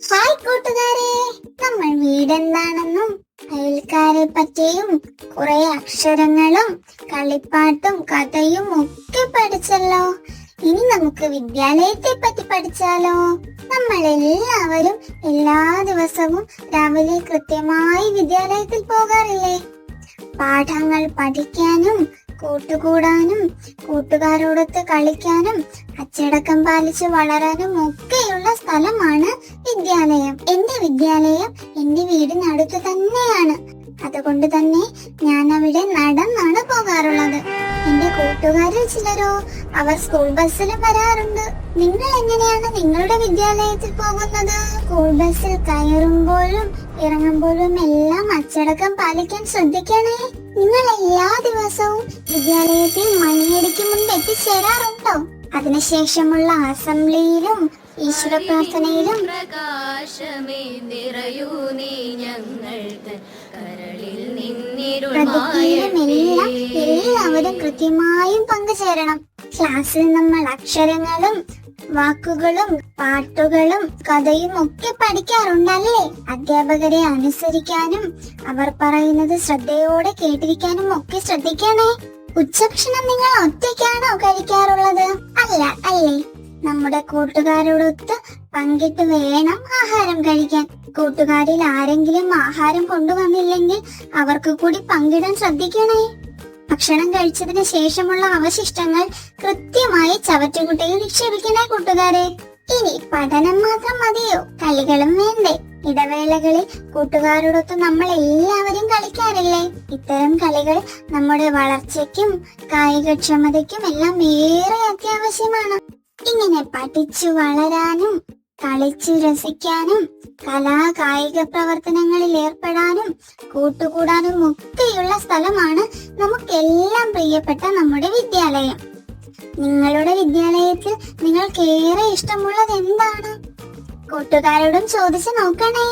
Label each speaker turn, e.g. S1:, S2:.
S1: Hi കൂട്ടുകാരെ, നമ്മൾ വീടെന്താണെന്നും അയൽക്കാരെ പറ്റിയും കുറെ അക്ഷരങ്ങളും കളിപ്പാട്ടും കഥയും ഒക്കെ പഠിച്ചല്ലോ. ഇനി നമുക്ക് വിദ്യാലയത്തെ പറ്റി പഠിച്ചാലോ? നമ്മൾ എല്ലാവരും എല്ലാ ദിവസവും രാവിലെ കൃത്യമായി വിദ്യാലയത്തിൽ പോകാറില്ലേ? പാഠങ്ങൾ പഠിക്കാനും കൂട്ടുകൂടാനും കൂട്ടുകാരോടൊത്ത് കളിക്കാനും അച്ചടക്കം പാലിച്ച് വളരാനും ഒക്കെയുള്ള സ്ഥലമാണ് വിദ്യാലയം. എന്റെ വിദ്യാലയം എന്റെ വീടിനടുത്ത് തന്നെയാണ്. അതുകൊണ്ട് തന്നെ ഞാൻ അവിടെ നടന്നാണ് പോകാറുള്ളത്. എന്റെ കൂട്ടുകാരിൽ ചിലരോ അവർ സ്കൂൾ ബസ്സിലും വരാറുണ്ട്. നിങ്ങൾ എങ്ങനെയാണ് നിങ്ങളുടെ വിദ്യാലയത്തിൽ പോകുന്നത്? സ്കൂൾ ബസ്സിൽ കയറുമ്പോഴും ഇറങ്ങുമ്പോഴും എല്ലാം അച്ചടക്കം പാലിക്കാൻ ശ്രദ്ധിക്കണേ. നിങ്ങൾ എല്ലാ ദിവസവും വിദ്യാലയത്തിൽ മണിയടിക്ക് മുൻപ് എത്തിച്ചേരാറുണ്ടോ? അതിനുശേഷമുള്ള അസംബ്ലിയിലും ഈശ്വര പ്രാർത്ഥനയിലും എല്ലാം എല്ലാവരും കൃത്യമായും പങ്കുചേരണം. ക്ലാസ്സിൽ നമ്മൾ അക്ഷരങ്ങളും വാക്കുകളും പാട്ടുകളും കഥയും ഒക്കെ പഠിക്കാറുണ്ടല്ലേ? അധ്യാപകരെ അനുസരിക്കാനും അവർ പറയുന്നത് ശ്രദ്ധയോടെ കേട്ടിരിക്കാനും ഒക്കെ ശ്രദ്ധിക്കണേ. ഉച്ചഭക്ഷണം നിങ്ങൾ ഒറ്റയ്ക്കാണോ കഴിക്കാറുള്ളത്? അല്ല അല്ലേ? നമ്മുടെ കൂട്ടുകാരോടൊത്ത് പങ്കിട്ട് വേണം ആഹാരം കഴിക്കാൻ. കൂട്ടുകാരിൽ ആരെങ്കിലും ആഹാരം കൊണ്ടുവന്നില്ലെങ്കിൽ അവർക്ക് കൂടി പങ്കിടാൻ ശ്രദ്ധിക്കണേ. ഭക്ഷണം കഴിച്ചതിന് ശേഷമുള്ള അവശിഷ്ടങ്ങൾ കൃത്യമായി ചവറ്റുകുട്ടയിൽ നിക്ഷേപിക്കണേ കൂട്ടുകാരെ. ഇനി പഠനം മാത്രം മതിയോ? കളികളും വേണ്ടേ? ഇടവേളകളിൽ കൂട്ടുകാരോടൊത്ത് നമ്മൾ എല്ലാവരും കളിക്കാറില്ലേ? ഇത്തരം കളികൾ നമ്മുടെ വളർച്ചയ്ക്കും കായികക്ഷമതയ്ക്കും എല്ലാം ഏറെ അത്യാവശ്യമാണ്. ഇങ്ങനെ പഠിച്ചു വളരാനും കളിച്ചു രസിക്കാനും കായിക പ്രവർത്തനങ്ങളിൽ ഏർപ്പെടാനും കൂട്ടുകൂടാനും ഒക്കെയുള്ള സ്ഥലമാണ് നമുക്കെല്ലാം പ്രിയപ്പെട്ട നമ്മുടെ വിദ്യാലയം. നിങ്ങളുടെ വിദ്യാലയത്തിൽ നിങ്ങൾക്ക് ഏറെ ഇഷ്ടമുള്ളത് എന്താണ്? കൂട്ടുകാരോടും ചോദിച്ചു നോക്കണേ.